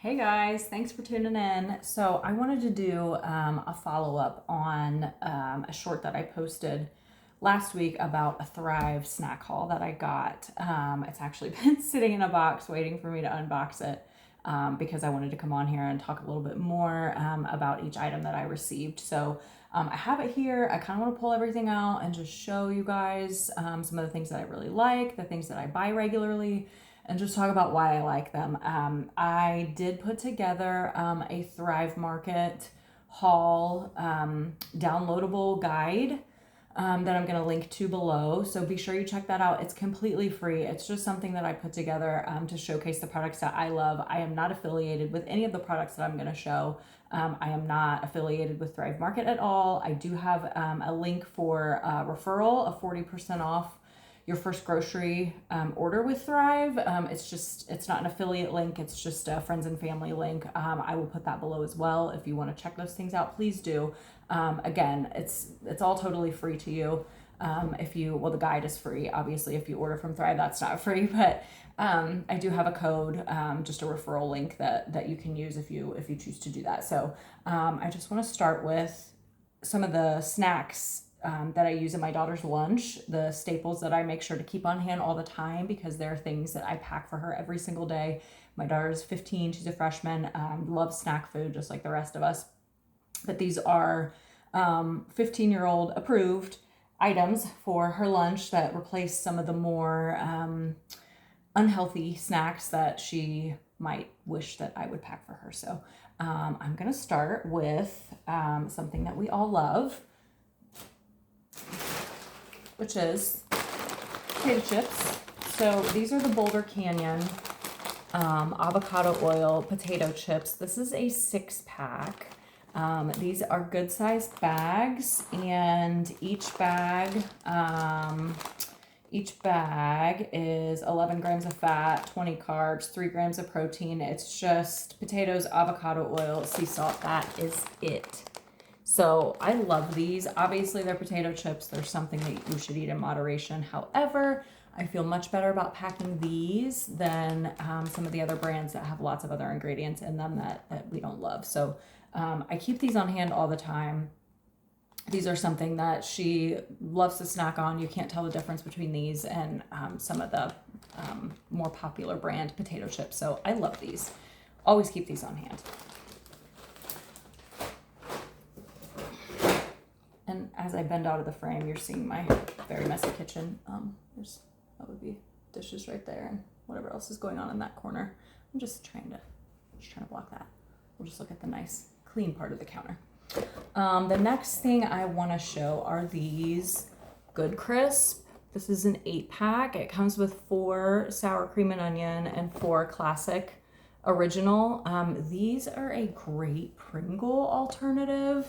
Hey guys, thanks for tuning in. So I wanted to do a follow-up on a short that I posted last week about a Thrive snack haul that I got. It's actually been sitting in a box waiting for me to unbox it because I wanted to come on here and talk a little bit more about each item that I received. So I have it here. I kind of want to pull everything out and just show you guys some of the things that I really like, the things that I buy regularly, and just talk about why I like them. I did put together a Thrive Market haul downloadable guide that I'm going to link to below. So be sure you check that out. It's completely free. It's just something that I put together to showcase the products that I love. I am not affiliated with any of the products that I'm going to show. I am not affiliated with Thrive Market at all. I do have a link for a referral of 40% off your first grocery order with Thrive. It's not an affiliate link. It's just a friends and family link. I will put that below as well. If you want to check those things out, please do. Again, it's all totally free to you. The guide is free. Obviously, if you order from Thrive, that's not free, but I do have a code, just a referral link that you can use if you choose to do that. So I just want to start with some of the snacks that I use in my daughter's lunch, the staples that I make sure to keep on hand all the time because they're things that I pack for her every single day. My daughter's 15, she's a freshman, loves snack food just like the rest of us. But these are 15-year-old approved items for her lunch that replace some of the more unhealthy snacks that she might wish that I would pack for her. So I'm going to start with something that we all love, which is potato chips. So these are the Boulder Canyon avocado oil potato chips. This is a 6-pack. These are good sized bags, and each bag is 11 grams of fat, 20 carbs, 3 grams of protein. It's just potatoes, avocado oil, sea salt. That is it. So I love these. Obviously, they're potato chips. They're something that you should eat in moderation. However, I feel much better about packing these than some of the other brands that have lots of other ingredients in them that we don't love. So I keep these on hand all the time. These are something that she loves to snack on. You can't tell the difference between these and some of the more popular brand potato chips. So I love these. Always keep these on hand. And as I bend out of the frame, you're seeing my very messy kitchen. That would be dishes right there and whatever else is going on in that corner. I'm just trying to block that. We'll just look at the nice, clean part of the counter. The next thing I want to show are these Good Crisp. This is an 8-pack. It comes with 4 sour cream and onion and 4 classic original. These are a great Pringle alternative.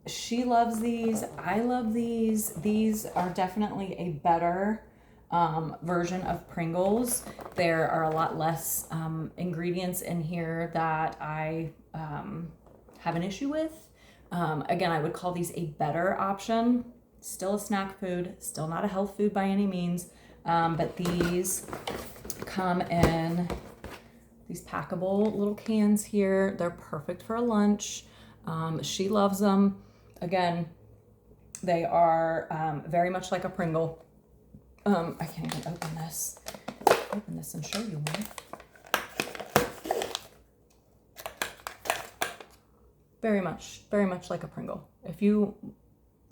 She loves these. I love these. These are definitely a better version of Pringles. There are a lot less ingredients in here that I have an issue with. Again, I would call these a better option. Still a snack food, still not a health food by any means, but these come in these packable little cans here. They're perfect for a lunch. She loves them. Again, they are very much like a Pringle. I can't even open this and show you one. Very much like a Pringle. If you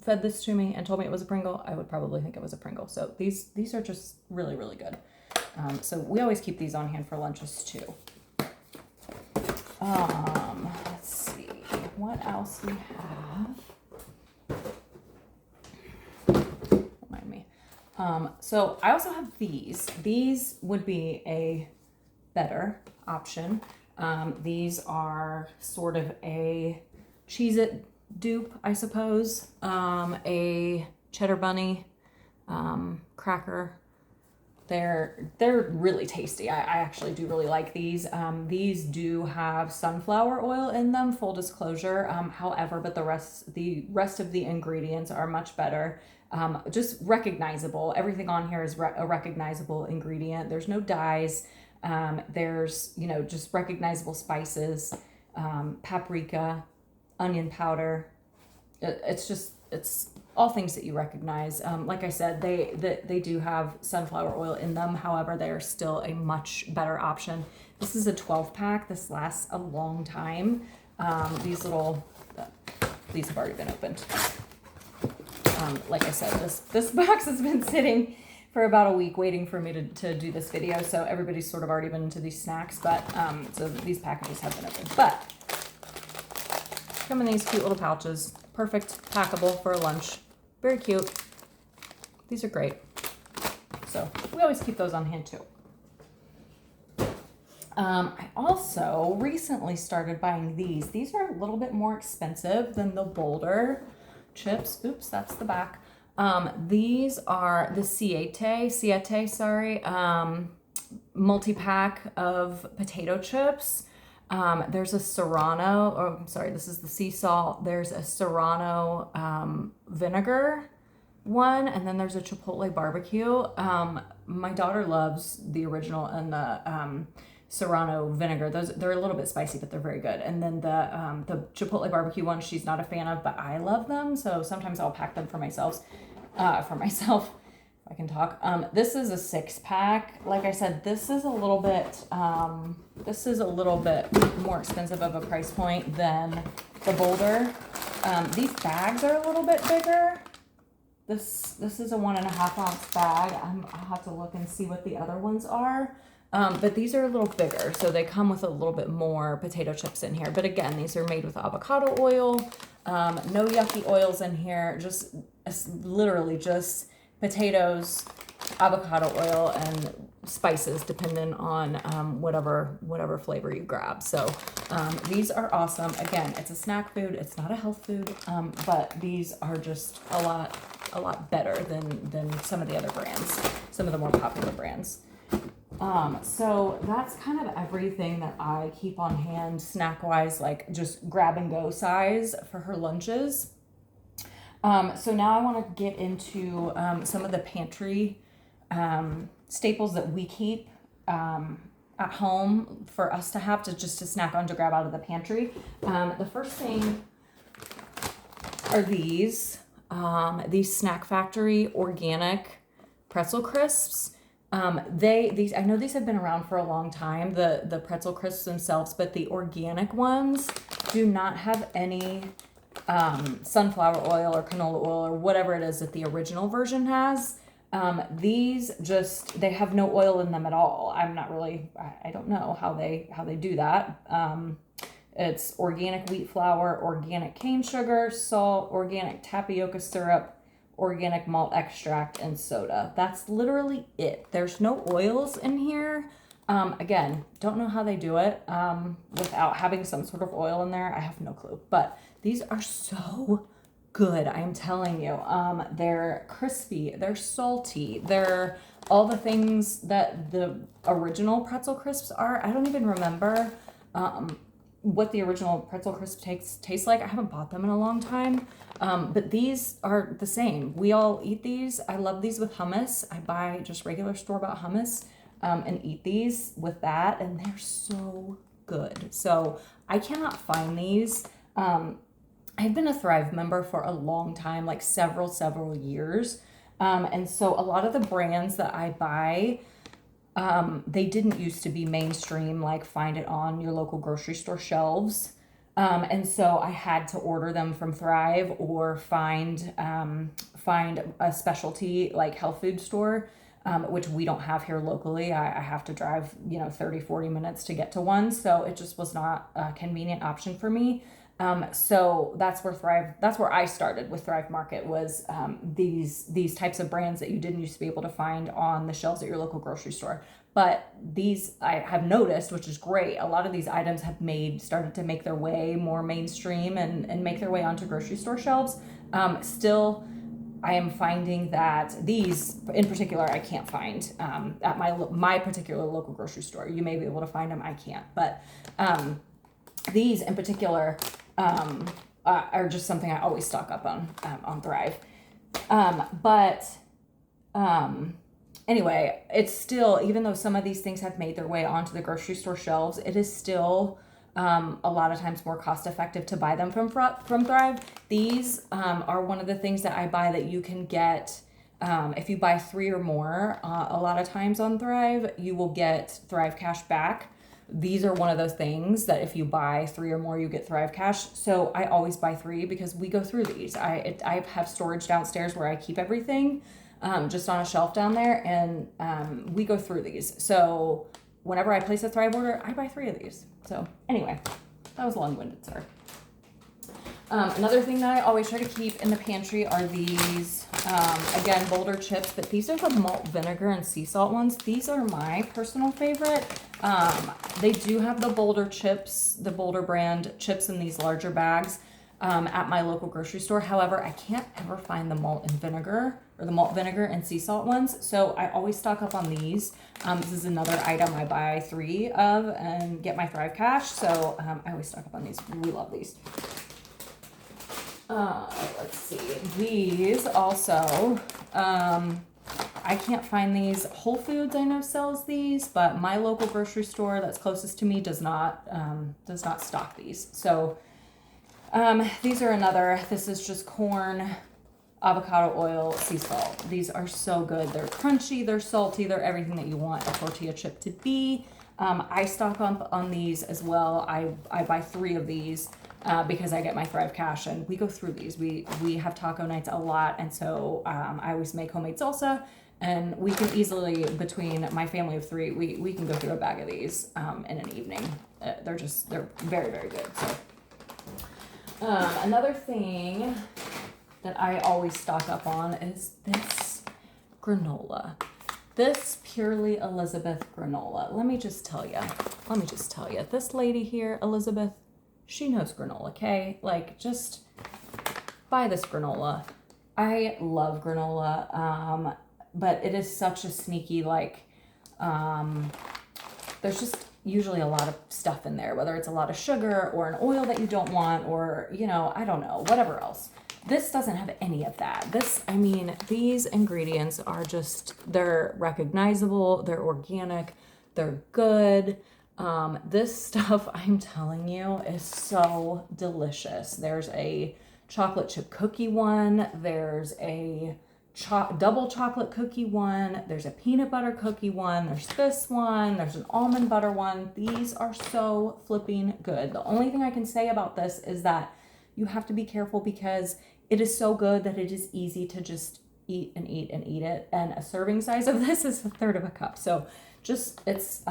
fed this to me and told me it was a Pringle, I would probably think it was a Pringle. So these are just really, really good. So we always keep these on hand for lunches too. Let's see what else we have. Remind me. So I also have these. These would be a better option. These are sort of a Cheez-It dupe, I suppose. A cheddar bunny cracker. They're really tasty. I actually do really like these. These do have sunflower oil in them, full disclosure. However, but the rest of the ingredients are much better. Just recognizable. Everything on here is a recognizable ingredient. There's no dyes. There's, you know, just recognizable spices, paprika, onion powder. It's all things that you recognize. Like I said, they do have sunflower oil in them. However, they are still a much better option. This is a 12 pack. This lasts a long time. These have already been opened. Like I said, this box has been sitting for about a week waiting for me to do this video. So everybody's sort of already been into these snacks, but so these packages have been opened. But come in these cute little pouches. Perfect, packable for a lunch. Very cute. These are great. So we always keep those on hand too. I also recently started buying these. These are a little bit more expensive than the Boulder chips. Oops, that's the back. These are the Siete, multi-pack of potato chips. There's a Serrano, or I'm sorry, this is the sea salt. There's a Serrano vinegar one, and then there's a Chipotle barbecue. My daughter loves the original and the Serrano vinegar. They're a little bit spicy, but they're very good. And then the Chipotle barbecue one, she's not a fan of, but I love them. So sometimes I'll pack them for myself. If I can talk. This is a 6-pack. Like I said, this is a little bit more expensive of a price point than the Boulder. These bags are a little bit bigger. This is a 1.5 ounce bag. I'll have to look and see what the other ones are. But these are a little bigger, so they come with a little bit more potato chips in here. But again, these are made with avocado oil, no yucky oils in here, just literally just potatoes, avocado oil, and spices, depending on whatever flavor you grab. So these are awesome. Again, it's a snack food. It's not a health food, but these are just a lot better than some of the other brands, some of the more popular brands. So that's kind of everything that I keep on hand snack-wise, like just grab and go size for her lunches. So now I want to get into some of the pantry staples that we keep at home for us to have to snack on, to grab out of the pantry. The first thing are these Snack Factory organic pretzel crisps. These I know these have been around for a long time, the pretzel crisps themselves, but the organic ones do not have any sunflower oil or canola oil or whatever it is that the original version has. These they have no oil in them at all. I don't know how they do that. It's organic wheat flour, organic cane sugar, salt, organic tapioca syrup, organic malt extract, and soda. That's literally it. There's no oils in here. Again, don't know how they do it without having some sort of oil in there. I have no clue. But these are so good. I am telling you. They're crispy. They're salty. They're all the things that the original pretzel crisps are. I don't even remember what the original pretzel crisp tastes like. I haven't bought them in a long time. But these are the same. We all eat these. I love these with hummus. I buy just regular store-bought hummus and eat these with that, and they're so good. So I cannot find these. I've been a Thrive member for a long time, like several years. And so a lot of the brands that I buy, they didn't used to be mainstream, like find it on your local grocery store shelves. And so I had to order them from Thrive or find a specialty like health food store, which we don't have here locally. I have to drive, 30-40 minutes to get to one. So it just was not a convenient option for me. So that's where I started with Thrive Market, was these types of brands that you didn't used to be able to find on the shelves at your local grocery store. But these, I have noticed, which is great, a lot of these items have started to make their way more mainstream and make their way onto grocery store shelves. Still, I am finding that these in particular I can't find at my particular local grocery store. You may be able to find them, I can't. But these in particular are just something I always stock up on Thrive. anyway, it's still, even though some of these things have made their way onto the grocery store shelves, it is still a lot of times more cost effective to buy them from Thrive. These are one of the things that I buy that you can get if you buy 3 or more. A lot of times on Thrive, you will get Thrive Cash back. These are one of those things that if you buy 3 or more, you get Thrive Cash. So I always buy 3 because we go through these. I have storage downstairs where I keep everything, just on a shelf down there, and we go through these. So whenever I place a Thrive order, I buy 3 of these. So anyway, that was long-winded, sorry. Another thing that I always try to keep in the pantry are these, again, Boulder chips, but these are the malt vinegar and sea salt ones. These are my personal favorite. They do have the Boulder chips, the Boulder brand chips in these larger bags at my local grocery store. However, I can't ever find the malt and vinegar, or the malt vinegar and sea salt ones. So I always stock up on these. This is another item I buy 3 of and get my Thrive Cash. So I always stock up on these. We love these. Let's see. These also, I can't find these. Whole Foods I know sells these, but my local grocery store that's closest to me does not stock these. So these are another. This is just corn, avocado oil, sea salt. These are so good. They're crunchy, they're salty, they're everything that you want a tortilla chip to be. I stock up on these as well. I buy 3 of these because I get my Thrive Cash, and we go through these. We have taco nights a lot, and so I always make homemade salsa, and we can easily, between my family of 3, we can go through a bag of these in an evening. They're very, very good. So another thing that I always stock up on is this granola. This Purely Elizabeth granola. Let me just tell you, this lady here, Elizabeth, she knows granola, okay? Like, just buy this granola. I love granola, but it is such a sneaky, like, there's just usually a lot of stuff in there, whether it's a lot of sugar or an oil that you don't want, or, you know, I don't know, whatever else. This doesn't have any of that. These ingredients are just, they're recognizable, they're organic, they're good. This stuff, I'm telling you, is so delicious. There's a chocolate chip cookie one, there's a double chocolate cookie one, there's a peanut butter cookie one, there's this one, there's an almond butter one. These are so flipping good. The only thing I can say about this is that you have to be careful because it is so good that it is easy to just eat and eat and eat it. And a serving size of this is 1/3 of a cup. So just, it's,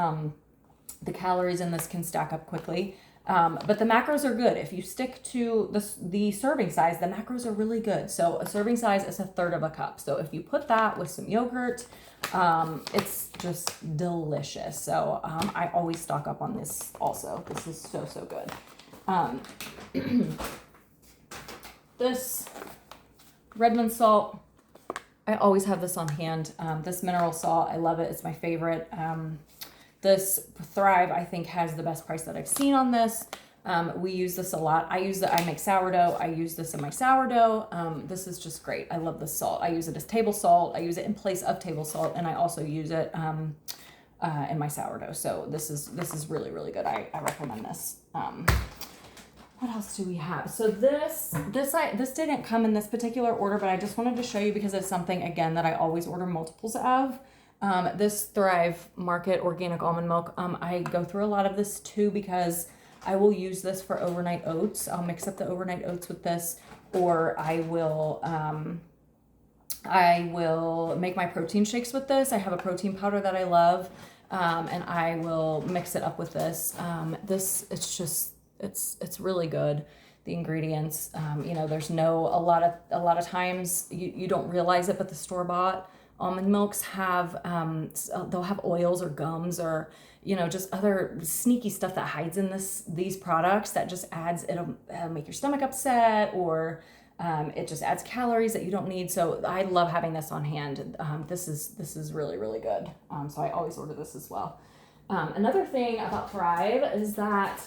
the calories in this can stack up quickly. But the macros are good. If you stick to the serving size, the macros are really good. So a serving size is 1/3 of a cup. So if you put that with some yogurt, it's just delicious. So I always stock up on this also. This is so, so good. This Redmond salt, I always have this on hand. This mineral salt, I love it. It's my favorite. This Thrive, I think, has the best price that I've seen on this. We use this a lot. I make sourdough. I use this in my sourdough. This is just great. I love this salt. I use it as table salt. I use it in place of table salt, and I also use it in my sourdough. So this is really, really good. I recommend this. What else do we have? So this didn't come in this particular order, but I just wanted to show you because it's something, again, that I always order multiples of. This Thrive Market Organic Almond Milk. I go through a lot of this too because I will use this for overnight oats. I'll mix up the overnight oats with this, or I will make my protein shakes with this. I have a protein powder that I love, and I will mix it up with this. It's really good. The ingredients, there's a lot of times you don't realize it, but the store-bought almond milks have, they'll have oils or gums or, just other sneaky stuff that hides in these products that just adds, it'll make your stomach upset, or it just adds calories that you don't need. So I love having this on hand. This is really, really good. So I always order this as well. Another thing about Thrive is that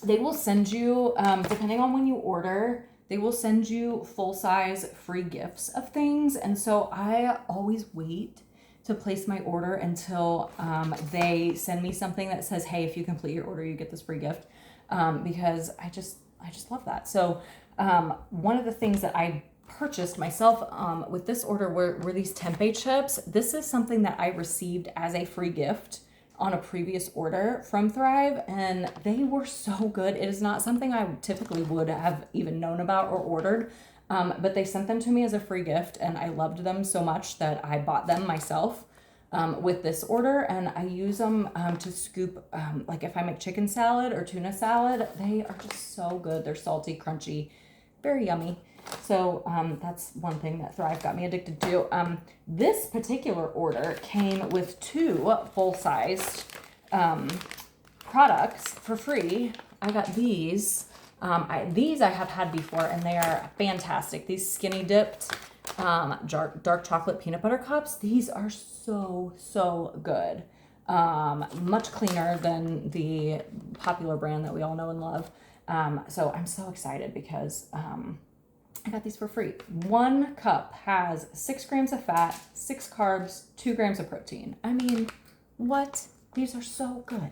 they will send you, depending on when you order, they will send you full-size free gifts of things. And so I always wait to place my order until they send me something that says, hey, if you complete your order, you get this free gift, because I just love that. So one of the things that I purchased myself with this order were these tempeh chips. This is something that I received as a free gift on a previous order from Thrive, and they were so good. It is not something I typically would have even known about or ordered, but they sent them to me as a free gift, and I loved them so much that I bought them myself with this order, and I use them to scoop, like if I make chicken salad or tuna salad. They are just so good. They're salty, crunchy, very yummy. So that's one thing that Thrive got me addicted to. This particular order came with 2 full-sized products for free. I got these. These I have had before, and they are fantastic. These skinny dipped dark chocolate peanut butter cups. These are so good. Much cleaner than the popular brand that we all know and love. So I'm so excited because I got these for free. 1 cup has 6 grams of fat, 6 carbs, 2 grams of protein. I mean, what? These are so good.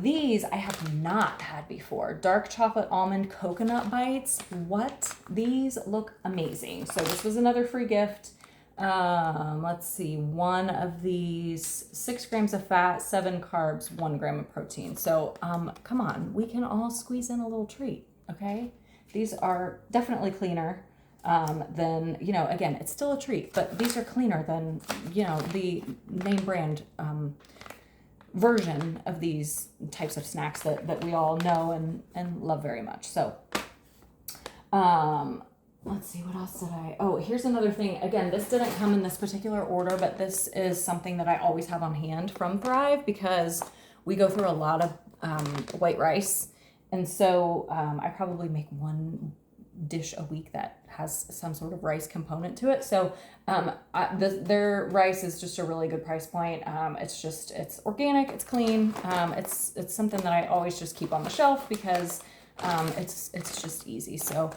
These I have not had before. Dark chocolate almond coconut bites. What? These look amazing. So this was another free gift. Let's see. 1 of these, 6 grams of fat, 7 carbs, 1 gram of protein. So come on, we can all squeeze in a little treat, okay? These are definitely cleaner than, again, it's still a treat, but these are cleaner than, the name brand version of these types of snacks that we all know and love very much. So let's see, what else did here's another thing. Again, this didn't come in this particular order, but this is something that I always have on hand from Thrive because we go through a lot of white rice. And so I probably make 1 dish a week that has some sort of rice component to it. So their rice is just a really good price point. It's organic, it's clean. It's something that I always just keep on the shelf because it's just easy. So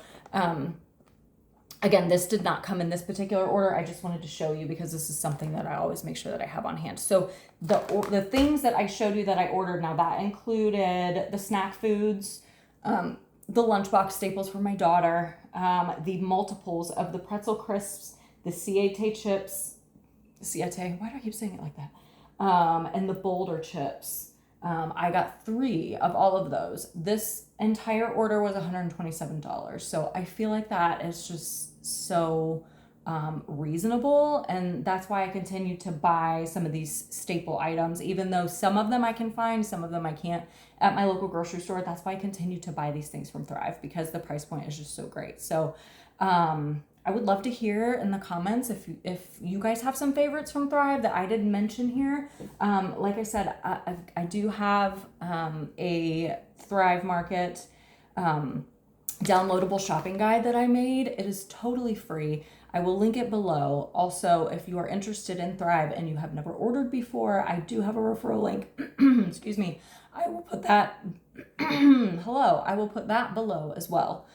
again, this did not come in this particular order. I just wanted to show you because this is something that I always make sure that I have on hand. So the things that I showed you that I ordered, now that included the snack foods, the lunchbox staples for my daughter, the multiples of the pretzel crisps, the Siete chips, Siete, why do I keep saying it like that? And the Boulder chips. I got 3 of all of those. This entire order was $127. So I feel like that is just so reasonable, and that's why I continue to buy some of these staple items, even though some of them I can find, some of them I can't at my local grocery store. That's why I continue to buy these things from Thrive because the price point is just so great. So I would love to hear in the comments if you guys have some favorites from Thrive that I didn't mention here. Like I said, I do have a Thrive Market downloadable shopping guide that I made. It is totally free. I will link it below. Also, if you are interested in Thrive and you have never ordered before, I do have a referral link. Excuse me. I will put that I will put that below as well.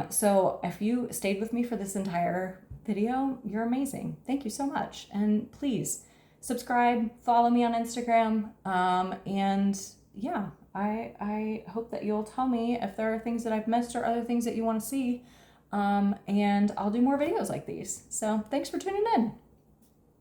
So if you stayed with me for this entire video, you're amazing. Thank you so much. And please subscribe, follow me on Instagram. And yeah, I hope that you'll tell me if there are things that I've missed or other things that you want to see. And I'll do more videos like these. So thanks for tuning in.